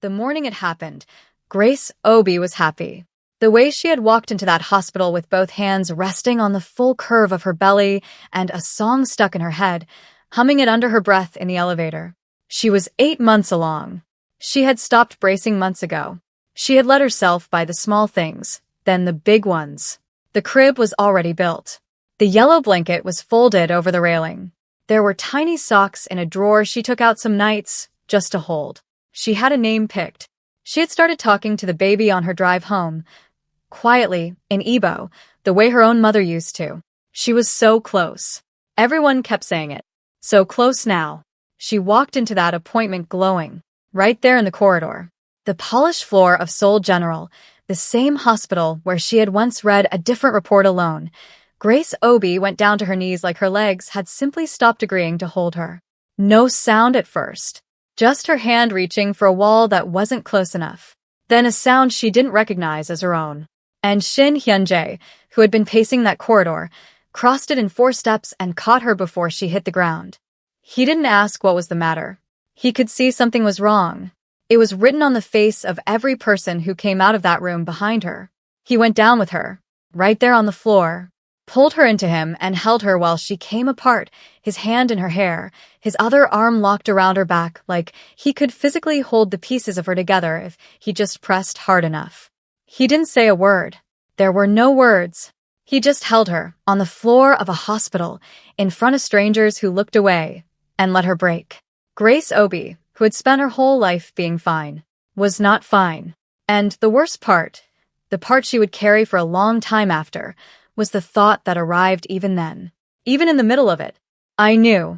The morning it happened, Grace Obi was happy. The way she had walked into that hospital with both hands resting on the full curve of her belly and a song stuck in her head, humming it under her breath in the elevator. She was 8 months along. She had stopped bracing months ago. She had let herself by the small things, then the big ones. The crib was already built. The yellow blanket was folded over the railing. There were tiny socks in a drawer she took out some nights, just to hold. She had a name picked. She had started talking to the baby on her drive home, quietly, in Igbo, the way her own mother used to. She was so close. Everyone kept saying it. So close now. She walked into that appointment glowing, right there in the corridor. The polished floor of Seoul General, the same hospital where she had once read a different report alone. Grace Obi went down to her knees like her legs had simply stopped agreeing to hold her. No sound at first. Just her hand reaching for a wall that wasn't close enough. Then a sound she didn't recognize as her own. And Shin Hyunjae, who had been pacing that corridor, crossed it in 4 steps and caught her before she hit the ground. He didn't ask what was the matter. He could see something was wrong. It was written on the face of every person who came out of that room behind her. He went down with her, right there on the floor, pulled her into him and held her while she came apart, his hand in her hair, his other arm locked around her back like he could physically hold the pieces of her together if he just pressed hard enough. He didn't say a word. There were no words. He just held her, on the floor of a hospital, in front of strangers who looked away, and let her break. Grace Obi, who had spent her whole life being fine, was not fine. And the worst part, the part she would carry for a long time after, was the thought that arrived even then. Even in the middle of it. I knew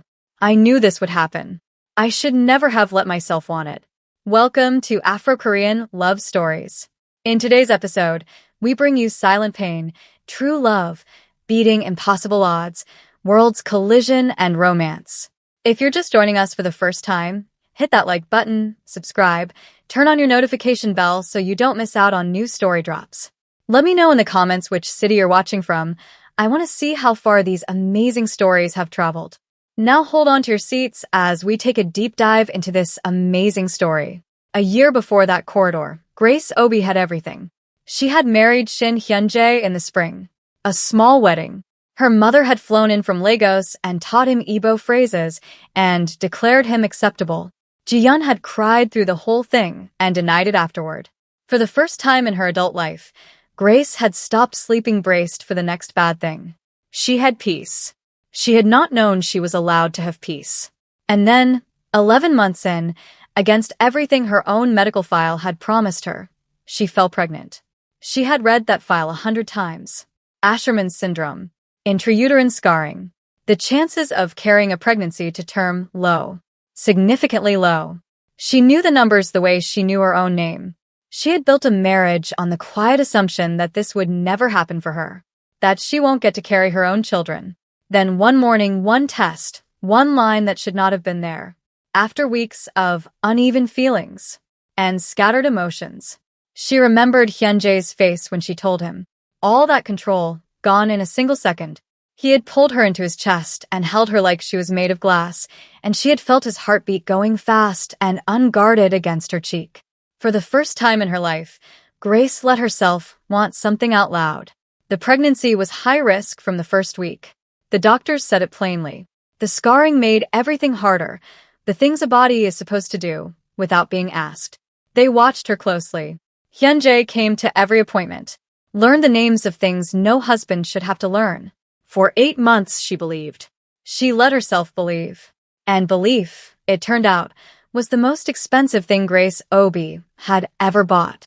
this would happen. I should never have let myself want it. Welcome to Afro-Korean Love Stories. In today's episode, we bring you silent pain, true love, beating impossible odds, worlds collision, and romance. If you're just joining us for the first time, hit that like button, subscribe, turn on your notification bell so you don't miss out on new story drops. Let me know in the comments which city you're watching from. I want to see how far these amazing stories have traveled. Now hold on to your seats as we take a deep dive into this amazing story. A year before that corridor, Grace Obi had everything. She had married Shin Hyunjae in the spring. A small wedding. Her mother had flown in from Lagos and taught him Igbo phrases and declared him acceptable. Ji-yeon had cried through the whole thing and denied it afterward. For the first time in her adult life, Grace had stopped sleeping braced for the next bad thing. She had peace. She had not known she was allowed to have peace. And then, 11 months in, against everything her own medical file had promised her, she fell pregnant. She had read that file 100 times. Asherman's syndrome. Intrauterine scarring. The chances of carrying a pregnancy to term low. Significantly low. She knew the numbers the way she knew her own name. She had built a marriage on the quiet assumption that this would never happen for her. That she won't get to carry her own children. Then one morning, one test, one line that should not have been there. After weeks of uneven feelings and scattered emotions, she remembered Hyunjae's face when she told him. All that control, gone in a single second. He had pulled her into his chest and held her like she was made of glass, and she had felt his heartbeat going fast and unguarded against her cheek. For the first time in her life, Grace let herself want something out loud. The pregnancy was high risk from the first week. The doctors said it plainly. The scarring made everything harder, the things a body is supposed to do, without being asked. They watched her closely. Hyunjae came to every appointment, learned the names of things no husband should have to learn. For 8 months, she believed. She let herself believe. And belief, it turned out, was the most expensive thing Grace Obi had ever bought.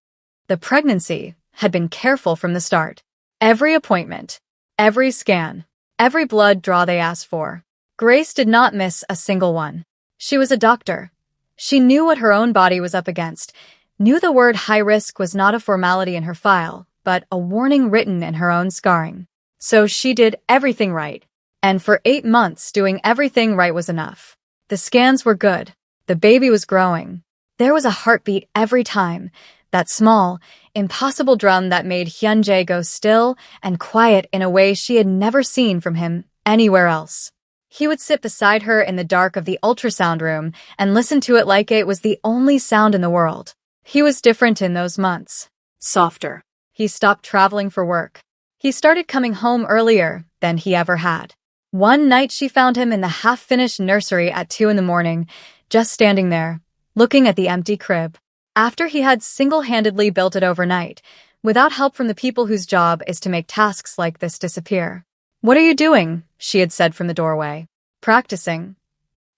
The pregnancy had been careful from the start. Every appointment, every scan, every blood draw they asked for. Grace did not miss a single one. She was a doctor. She knew what her own body was up against, knew the word high risk was not a formality in her file, but a warning written in her own scarring. So she did everything right. And for 8 months, doing everything right was enough. The scans were good. The baby was growing. There was a heartbeat every time, that small, impossible drum that made Hyunjae go still and quiet in a way she had never seen from him anywhere else. He would sit beside her in the dark of the ultrasound room and listen to it like it was the only sound in the world. He was different in those months. Softer. He stopped traveling for work. He started coming home earlier than he ever had. One night she found him in the half-finished nursery at 2 in the morning, just standing there, looking at the empty crib. After he had single-handedly built it overnight, without help from the people whose job is to make tasks like this disappear. "What are you doing?" she had said from the doorway. "Practicing."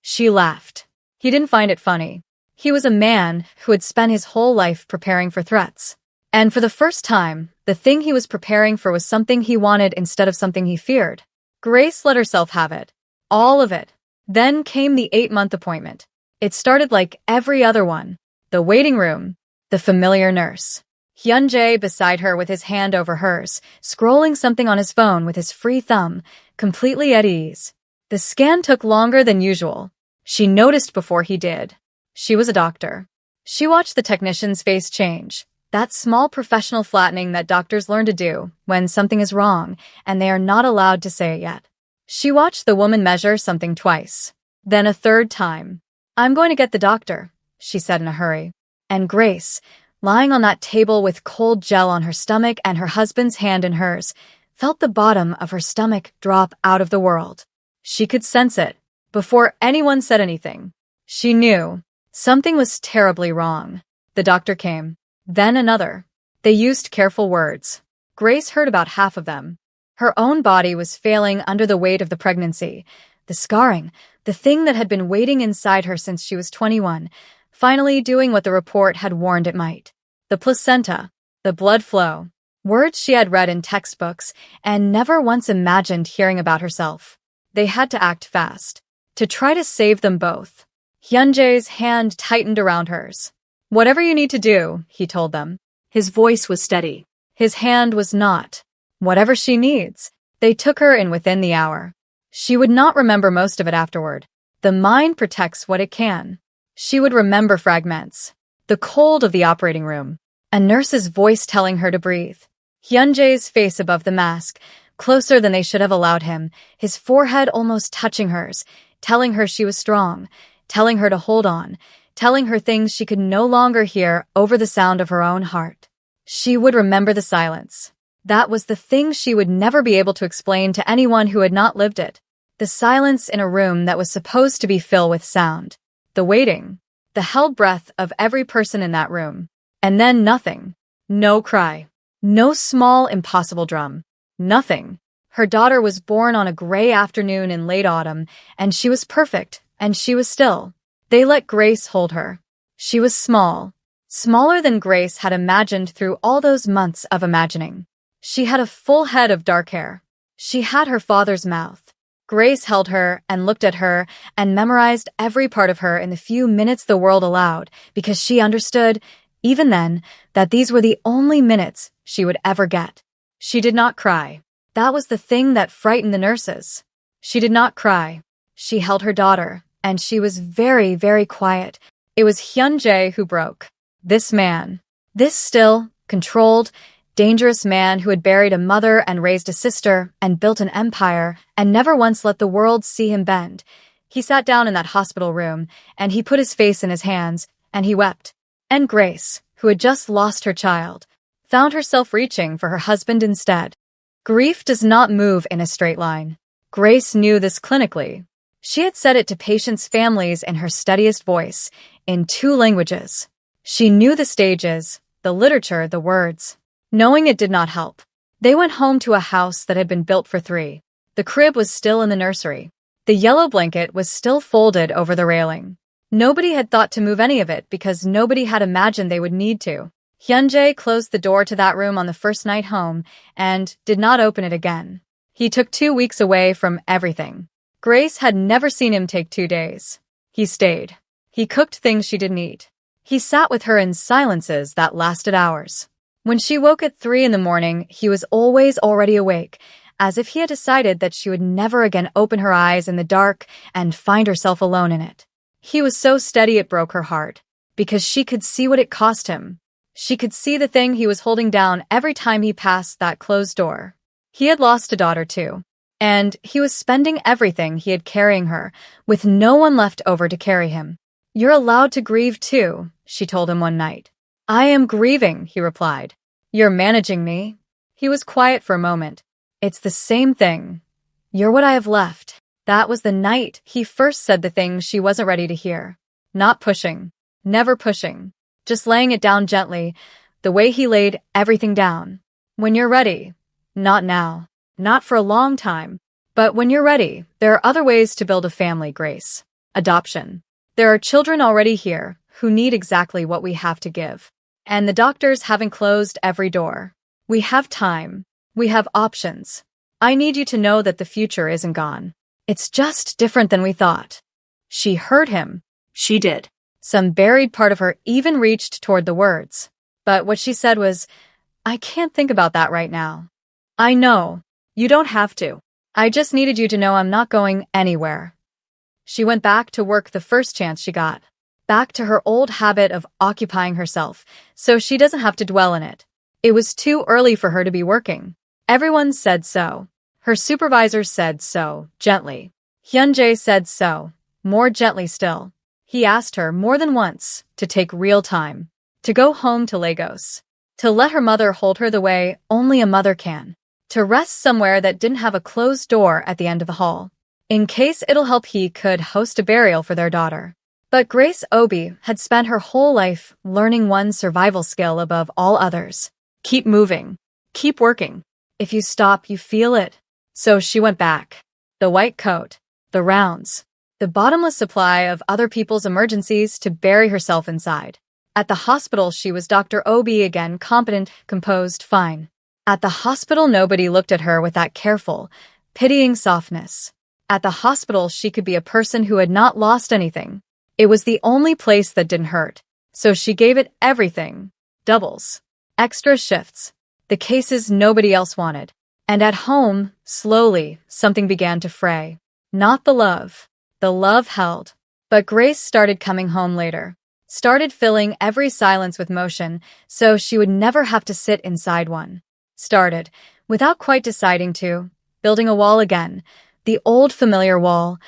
She laughed. He didn't find it funny. He was a man who had spent his whole life preparing for threats. And for the first time, the thing he was preparing for was something he wanted instead of something he feared. Grace let herself have it. All of it. Then came the 8-month appointment. It started like every other one. The waiting room. The familiar nurse. Hyunjae beside her with his hand over hers, scrolling something on his phone with his free thumb, completely at ease. The scan took longer than usual. She noticed before he did. She was a doctor. She watched the technician's face change. That small professional flattening that doctors learn to do when something is wrong and they are not allowed to say it yet. She watched the woman measure something twice. Then a third time. "I'm going to get the doctor," she said in a hurry. And Grace, lying on that table with cold gel on her stomach and her husband's hand in hers, felt the bottom of her stomach drop out of the world. She could sense it. Before anyone said anything, she knew something was terribly wrong. The doctor came. Then another. They used careful words. Grace heard about half of them. Her own body was failing under the weight of the pregnancy, the scarring, the thing that had been waiting inside her since she was 21, finally doing what the report had warned it might. The placenta, the blood flow, words she had read in textbooks and never once imagined hearing about herself. They had to act fast, to try to save them both. Hyunjae's hand tightened around hers. "Whatever you need to do," he told them. His voice was steady. His hand was not. Whatever she needs. They took her in within the hour. She would not remember most of it afterward. The mind protects what it can. She would remember fragments. The cold of the operating room. A nurse's voice telling her to breathe. Hyunjae's face above the mask, closer than they should have allowed him, his forehead almost touching hers, telling her she was strong, telling her to hold on, telling her things she could no longer hear over the sound of her own heart. She would remember the silence. That was the thing she would never be able to explain to anyone who had not lived it. The silence in a room that was supposed to be filled with sound. The waiting. The held breath of every person in that room. And then nothing. No cry. No small, impossible drum. Nothing. Her daughter was born on a gray afternoon in late autumn, and she was perfect, and she was still. They let Grace hold her. She was small. Smaller than Grace had imagined through all those months of imagining. She had a full head of dark hair. She had her father's mouth. Grace held her and looked at her and memorized every part of her in the few minutes the world allowed, because she understood, even then, that these were the only minutes she would ever get. She did not cry. That was the thing that frightened the nurses. She did not cry. She held her daughter, and she was very, very quiet. It was Hyunjae who broke. This man. This still, controlled, dangerous man who had buried a mother and raised a sister and built an empire and never once let the world see him bend. He sat down in that hospital room, and he put his face in his hands, and he wept. And Grace, who had just lost her child, found herself reaching for her husband instead. Grief does not move in a straight line. Grace knew this clinically. She had said it to patients' families in her steadiest voice, in 2 languages. She knew the stages, the literature, the words. Knowing it did not help. They went home to a house that had been built for 3. The crib was still in the nursery. The yellow blanket was still folded over the railing. Nobody had thought to move any of it because nobody had imagined they would need to. Hyunjae closed the door to that room on the first night home and did not open it again. He took 2 weeks away from everything. Grace had never seen him take 2 days. He stayed. He cooked things she didn't eat. He sat with her in silences that lasted hours. When she woke at 3 in the morning, he was always already awake, as if he had decided that she would never again open her eyes in the dark and find herself alone in it. He was so steady it broke her heart, because she could see what it cost him. She could see the thing he was holding down every time he passed that closed door. He had lost a daughter too, and he was spending everything he had carrying her, with no one left over to carry him. "You're allowed to grieve too," she told him one night. I am grieving, he replied. You're managing me? He was quiet for a moment. It's the same thing. You're what I have left. That was the night he first said the thing she wasn't ready to hear. Not pushing. Never pushing. Just laying it down gently, the way he laid everything down. When you're ready. Not now. Not for a long time. But when you're ready, there are other ways to build a family, Grace. Adoption. There are children already here who need exactly what we have to give. And the doctors haven't closed every door. We have time. We have options. I need you to know that the future isn't gone. It's just different than we thought. She heard him. She did. Some buried part of her even reached toward the words. But what she said was, I can't think about that right now. I know. You don't have to. I just needed you to know I'm not going anywhere. She went back to work the first chance she got. Back to her old habit of occupying herself, so she doesn't have to dwell in it. It was too early for her to be working. Everyone said so. Her supervisor said so, gently. Hyunjae said so, more gently still. He asked her more than once to take real time, to go home to Lagos, to let her mother hold her the way only a mother can, to rest somewhere that didn't have a closed door at the end of the hall. In case it'll help, he could host a burial for their daughter. But Grace Obi had spent her whole life learning one survival skill above all others. Keep moving. Keep working. If you stop, you feel it. So she went back. The white coat. The rounds. The bottomless supply of other people's emergencies to bury herself inside. At the hospital, she was Dr. Obi again, competent, composed, fine. At the hospital, nobody looked at her with that careful, pitying softness. At the hospital, she could be a person who had not lost anything. It was the only place that didn't hurt. So she gave it everything. Doubles. Extra shifts. The cases nobody else wanted. And at home, slowly, something began to fray. Not the love. The love held. But Grace started coming home later. Started filling every silence with motion, so she would never have to sit inside one. Started, without quite deciding to, building a wall again. The old familiar wall.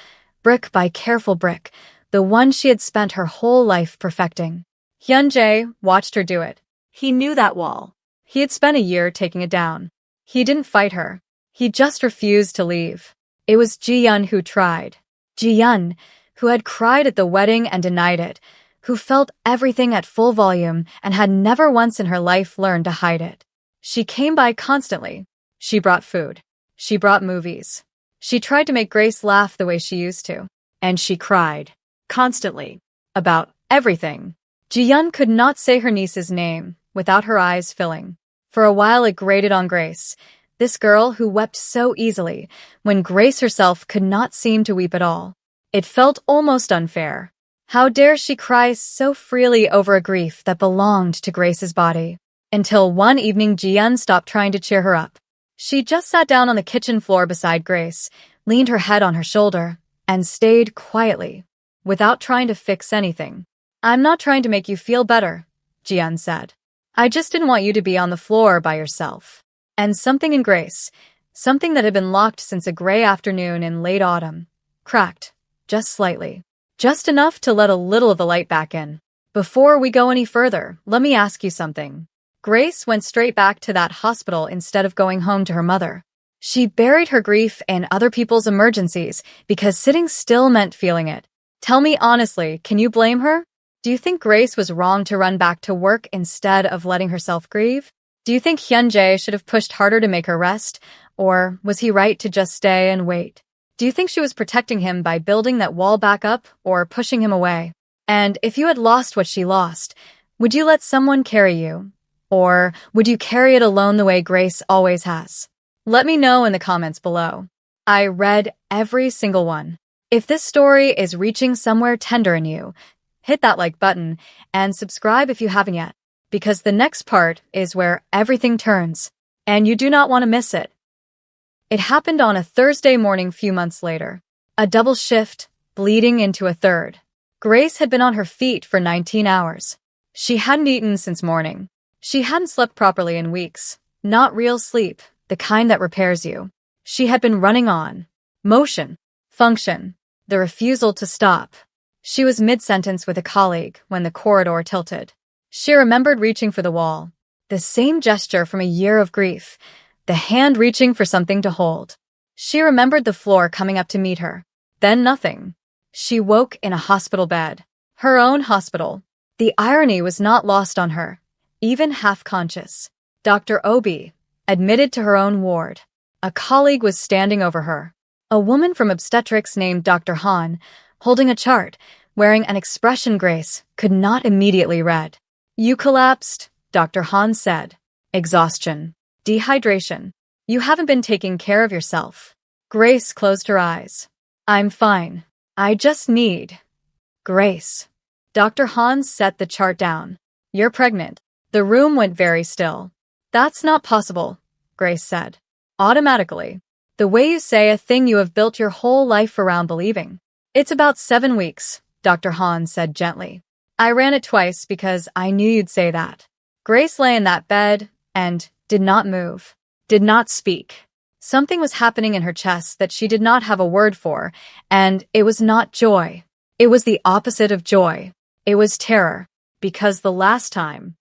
Brick by careful brick. The one she had spent her whole life perfecting. Hyunjae watched her do it. He knew that wall. He had spent a year taking it down. He didn't fight her. He just refused to leave. It was Ji-yeon who tried. Ji-yeon, who had cried at the wedding and denied it, who felt everything at full volume and had never once in her life learned to hide it. She came by constantly. She brought food. She brought movies. She tried to make Grace laugh the way she used to. And she cried. Constantly. About everything. Ji-yeon could not say her niece's name without her eyes filling. For a while it grated on Grace, this girl who wept so easily, when Grace herself could not seem to weep at all. It felt almost unfair. How dare she cry so freely over a grief that belonged to Grace's body? Until one evening Ji-yeon stopped trying to cheer her up. She just sat down on the kitchen floor beside Grace, leaned her head on her shoulder, and stayed quietly. Without trying to fix anything. I'm not trying to make you feel better, Ji-yeon said. I just didn't want you to be on the floor by yourself. And something in Grace, something that had been locked since a gray afternoon in late autumn, cracked, just slightly. Just enough to let a little of the light back in. Before we go any further, let me ask you something. Grace went straight back to that hospital instead of going home to her mother. She buried her grief in other people's emergencies because sitting still meant feeling it. Tell me honestly, can you blame her? Do you think Grace was wrong to run back to work instead of letting herself grieve? Do you think Hyunjae should have pushed harder to make her rest? Or was he right to just stay and wait? Do you think she was protecting him by building that wall back up or pushing him away? And if you had lost what she lost, would you let someone carry you? Or would you carry it alone the way Grace always has? Let me know in the comments below. I read every single one. If this story is reaching somewhere tender in you, hit that like button and subscribe if you haven't yet, because the next part is where everything turns, and you do not want to miss it. It happened on a Thursday morning few months later. A double shift, bleeding into a third. Grace had been on her feet for 19 hours. She hadn't eaten since morning. She hadn't slept properly in weeks. Not real sleep, the kind that repairs you. She had been running on. Motion. Function. The refusal to stop. She was mid-sentence with a colleague when the corridor tilted. She remembered reaching for the wall. The same gesture from a year of grief. The hand reaching for something to hold. She remembered the floor coming up to meet her. Then nothing. She woke in a hospital bed. Her own hospital. The irony was not lost on her. Even half-conscious. Dr. Obi, admitted to her own ward. A colleague was standing over her. A woman from obstetrics named Dr. Han, holding a chart, wearing an expression Grace could not immediately read. "You collapsed," Dr. Han said. "Exhaustion. Dehydration. You haven't been taking care of yourself." Grace closed her eyes. "I'm fine. I just need..." "Grace." Dr. Han set the chart down. "You're pregnant." The room went very still. "That's not possible," Grace said. "Automatically. The way you say a thing you have built your whole life around believing." "It's about 7 weeks," Dr. Han said gently. "I ran it twice because I knew you'd say that." Grace lay in that bed and did not move, did not speak. Something was happening in her chest that she did not have a word for, and it was not joy. It was the opposite of joy. It was terror, because the last time,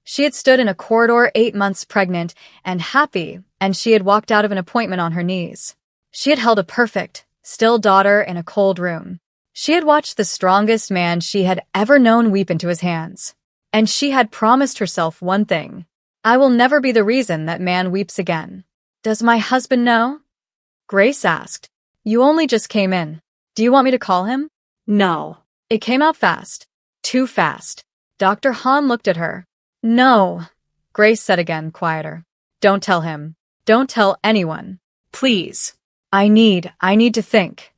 she had stood in a corridor 8 months pregnant and happy, and she had walked out of an appointment on her knees. She had held a perfect, still daughter in a cold room. She had watched the strongest man she had ever known weep into his hands. And she had promised herself one thing. "I will never be the reason that man weeps again." "Does my husband know?" Grace asked. "You only just came in. Do you want me to call him?" "No." It came out fast. Too fast. Dr. Han looked at her. "No," Grace said again, quieter. "Don't tell him. Don't tell anyone. Please. I need to think."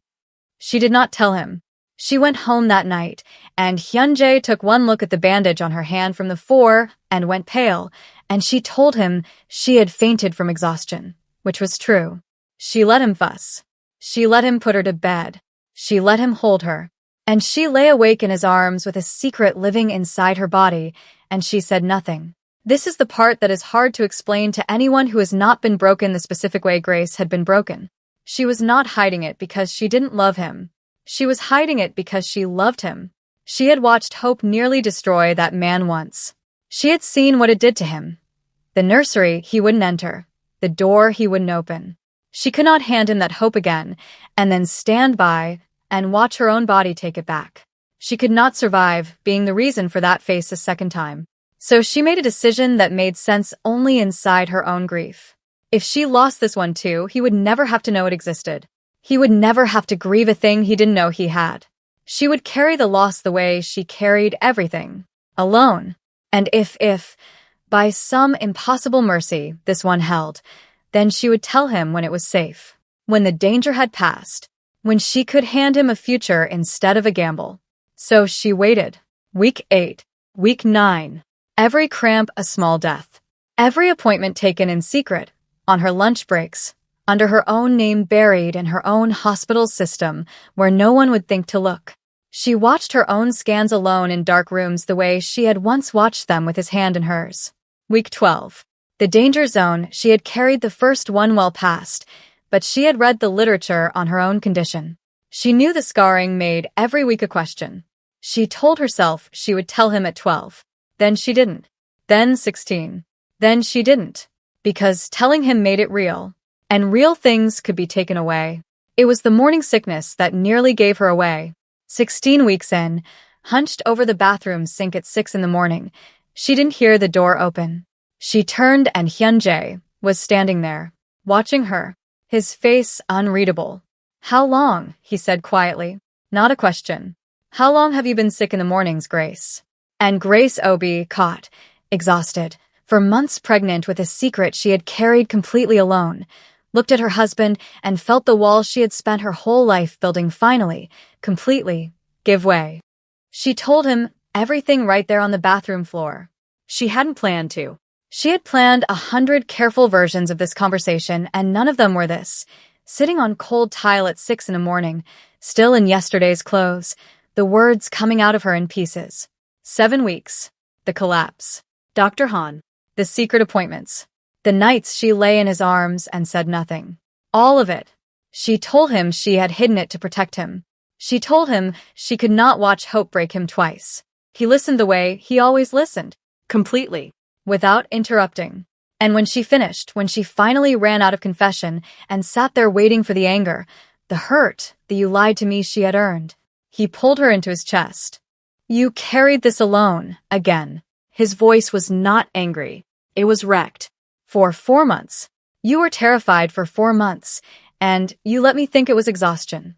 She did not tell him. She went home that night, and Hyunjae took one look at the bandage on her hand from the floor and went pale, and she told him she had fainted from exhaustion, which was true. She let him fuss. She let him put her to bed. She let him hold her. And she lay awake in his arms with a secret living inside her body, and she said nothing. This is the part that is hard to explain to anyone who has not been broken the specific way Grace had been broken. She was not hiding it because she didn't love him. She was hiding it because she loved him. She had watched hope nearly destroy that man once. She had seen what it did to him. The nursery he wouldn't enter. The door he wouldn't open. She could not hand him that hope again, and then stand by and watch her own body take it back. She could not survive being the reason for that face a second time. So she made a decision that made sense only inside her own grief. If she lost this one too, he would never have to know it existed. He would never have to grieve a thing he didn't know he had. She would carry the loss the way she carried everything, alone. And if, by some impossible mercy, this one held, then she would tell him when it was safe, when the danger had passed, when she could hand him a future instead of a gamble. So she waited. Week 8, week 9. Every cramp a small death. Every appointment taken in secret, on her lunch breaks, under her own name buried in her own hospital system where no one would think to look. She watched her own scans alone in dark rooms the way she had once watched them with his hand in hers. Week 12. The danger zone, she had carried the first one well past, but she had read the literature on her own condition. She knew the scarring made every week a question. She told herself she would tell him at 12. Then she didn't. Then 16. Then she didn't. Because telling him made it real. And real things could be taken away. It was the morning sickness that nearly gave her away. 16 weeks in, hunched over the bathroom sink at 6 in the morning, she didn't hear the door open. She turned and Hyunjae was standing there, watching her, his face unreadable. "How long?" he said quietly. Not a question. "How long have you been sick in the mornings, Grace?" And Grace Obi caught, exhausted, for months pregnant with a secret she had carried completely alone, looked at her husband and felt the wall she had spent her whole life building finally, completely, give way. She told him everything right there on the bathroom floor. She hadn't planned to. She had planned 100 careful versions of this conversation, and none of them were this. Sitting on cold tile at 6 in the morning, still in yesterday's clothes, the words coming out of her in pieces. 7 weeks. The collapse. Dr. Han. The secret appointments. The nights she lay in his arms and said nothing. All of it. She told him she had hidden it to protect him. She told him she could not watch hope break him twice. He listened the way he always listened, completely, without interrupting. And when she finished, when she finally ran out of confession and sat there waiting for the anger, the hurt that you lied to me she had earned, he pulled her into his chest. You carried this alone, again. His voice was not angry. It was wrecked. For 4 months. You were terrified for 4 months, and you let me think it was exhaustion.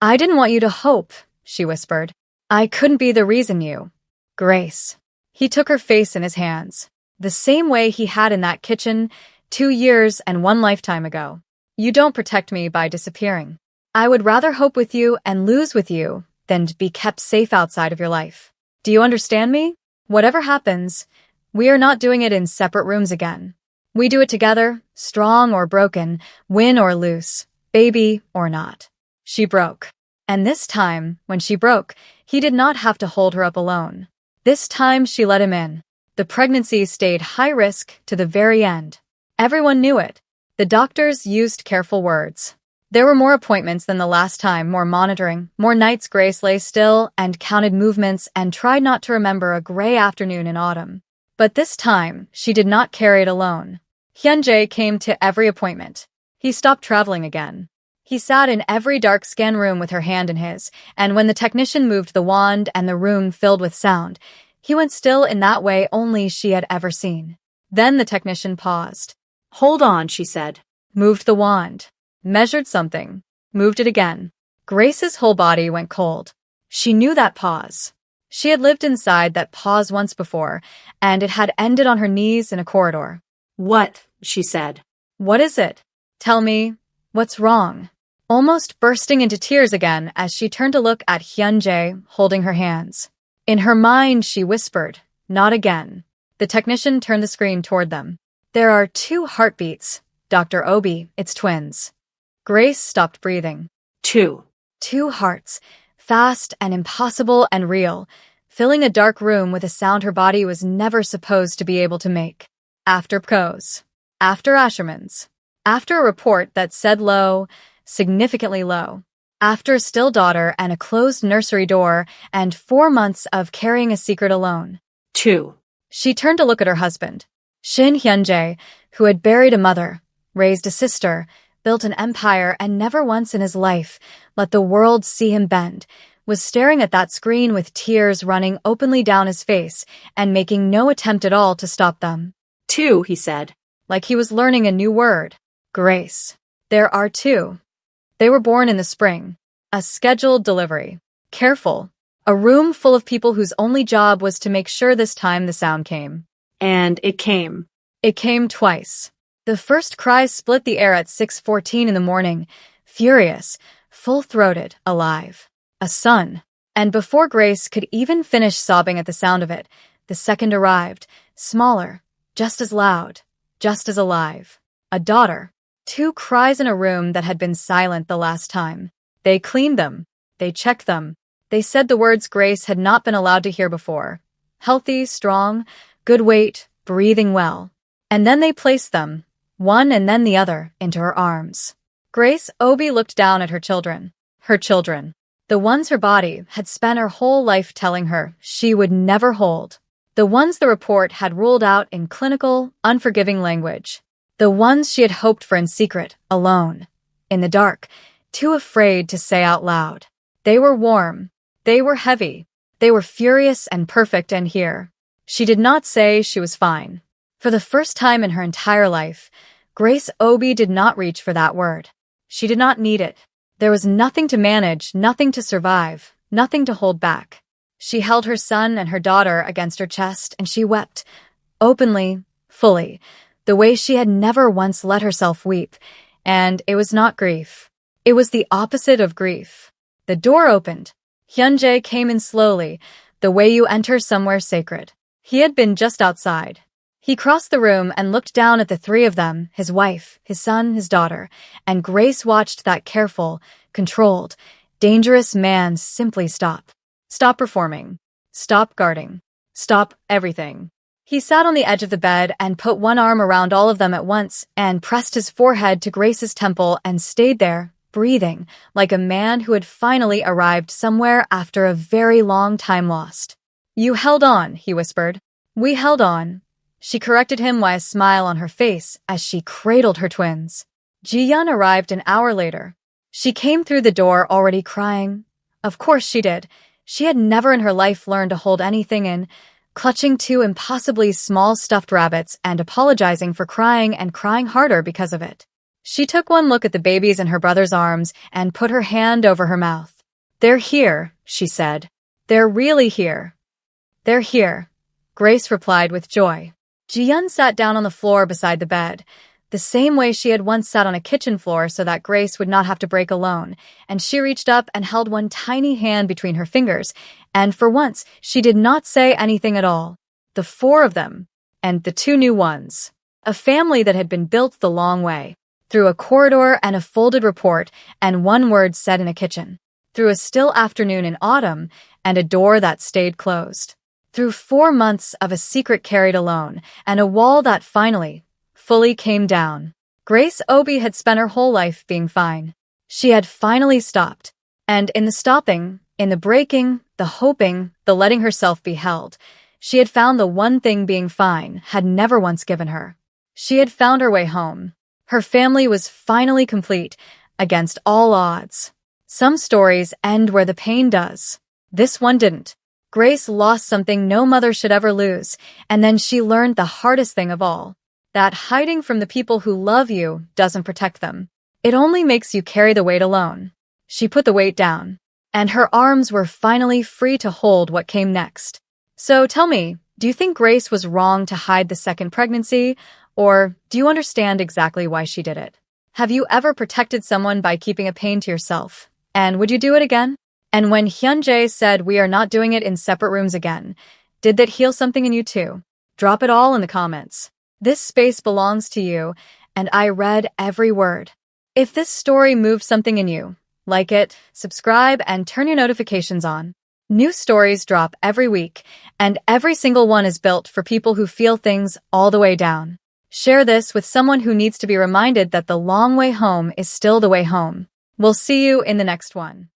I didn't want you to hope, she whispered. I couldn't be the reason you. Grace. He took her face in his hands, the same way he had in that kitchen 2 years and 1 lifetime ago. You don't protect me by disappearing. I would rather hope with you and lose with you than to be kept safe outside of your life. Do you understand me? Whatever happens, we are not doing it in separate rooms again. We do it together, strong or broken, win or lose, baby or not. She broke. And this time, when she broke, he did not have to hold her up alone. This time she let him in. The pregnancy stayed high risk to the very end. Everyone knew it. The doctors used careful words. There were more appointments than the last time, more monitoring, more nights Grace lay still and counted movements and tried not to remember a gray afternoon in autumn. But this time, she did not carry it alone. Hyunjae came to every appointment. He stopped traveling again. He sat in every dark scan room with her hand in his, and when the technician moved the wand and the room filled with sound, he went still in that way only she had ever seen. Then the technician paused. Hold on, she said. Moved the wand. Measured something. Moved it again. Grace's whole body went cold. She knew that pause. She had lived inside that pause once before, and it had ended on her knees in a corridor. What? She said. What is it? Tell me. What's wrong? Almost bursting into tears again as she turned to look at Hyunjae holding her hands. In her mind, she whispered, not again. The technician turned the screen toward them. There are 2 heartbeats, Dr. Obi, it's twins. Grace stopped breathing. 2 hearts, fast and impossible and real, filling a dark room with a sound her body was never supposed to be able to make. After Pros. After Asherman's. After a report that said low, significantly low. After a still daughter and a closed nursery door and 4 months of carrying a secret alone. 2. She turned to look at her husband. Shin Hyunjae, who had buried a mother, raised a sister, built an empire, and never once in his life let the world see him bend, was staring at that screen with tears running openly down his face and making no attempt at all to stop them. 2, he said, like he was learning a new word. Grace. There are 2. They were born in the spring. A scheduled delivery. Careful. A room full of people whose only job was to make sure this time the sound came. And it came. It came twice. The first cries split the air at 6:14 in the morning, furious, full-throated, alive. A son. And before Grace could even finish sobbing at the sound of it, the second arrived, smaller, just as loud, just as alive. A daughter. 2 cries in a room that had been silent the last time. They cleaned them. They checked them. They said the words Grace had not been allowed to hear before. Healthy, strong, good weight, breathing well. And then they placed them, one and then the other, into her arms. Grace Obi looked down at her children. Her children. The ones her body had spent her whole life telling her she would never hold. The ones the report had ruled out in clinical, unforgiving language. The ones she had hoped for in secret, alone. In the dark, too afraid to say out loud. They were warm. They were heavy. They were furious and perfect and here. She did not say she was fine. For the first time in her entire life, Grace Obi did not reach for that word. She did not need it. There was nothing to manage, nothing to survive, nothing to hold back. She held her son and her daughter against her chest and she wept, openly, fully, the way she had never once let herself weep, and it was not grief. It was the opposite of grief. The door opened. Hyunjae came in slowly, the way you enter somewhere sacred. He had been just outside. He crossed the room and looked down at the 3 of them, his wife, his son, his daughter, and Grace watched that careful, controlled, dangerous man simply stop. Stop performing. Stop guarding. Stop everything. He sat on the edge of the bed and put one arm around all of them at once and pressed his forehead to Grace's temple and stayed there, breathing, like a man who had finally arrived somewhere after a very long time lost. You held on, he whispered. We held on. She corrected him with a smile on her face as she cradled her twins. Ji-yeon arrived an hour later. She came through the door already crying. Of course she did. She had never in her life learned to hold anything in, clutching two impossibly small stuffed rabbits and apologizing for crying and crying harder because of it. She took one look at the babies in her brother's arms and put her hand over her mouth. They're here, she said. They're really here. They're here, Grace replied with joy. Ji-yeon sat down on the floor beside the bed, the same way she had once sat on a kitchen floor so that Grace would not have to break alone, and she reached up and held one tiny hand between her fingers, and for once she did not say anything at all. The four of them, and the two new ones. A family that had been built the long way. Through a corridor and a folded report and one word said in a kitchen. Through a still afternoon in autumn and a door that stayed closed. Through 4 months of a secret carried alone and a wall that finally, fully came down. Grace Obi had spent her whole life being fine. She had finally stopped. And in the stopping, in the breaking, the hoping, the letting herself be held, she had found the one thing being fine had never once given her. She had found her way home. Her family was finally complete, against all odds. Some stories end where the pain does. This one didn't. Grace lost something no mother should ever lose, and then she learned the hardest thing of all. That hiding from the people who love you doesn't protect them. It only makes you carry the weight alone. She put the weight down, and her arms were finally free to hold what came next. So tell me, do you think Grace was wrong to hide the second pregnancy, or do you understand exactly why she did it? Have you ever protected someone by keeping a pain to yourself? And would you do it again? And when Hyunjae said we are not doing it in separate rooms again, did that heal something in you too? Drop it all in the comments. This space belongs to you, and I read every word. If this story moved something in you, like it, subscribe, and turn your notifications on. New stories drop every week, and every single one is built for people who feel things all the way down. Share this with someone who needs to be reminded that the long way home is still the way home. We'll see you in the next one.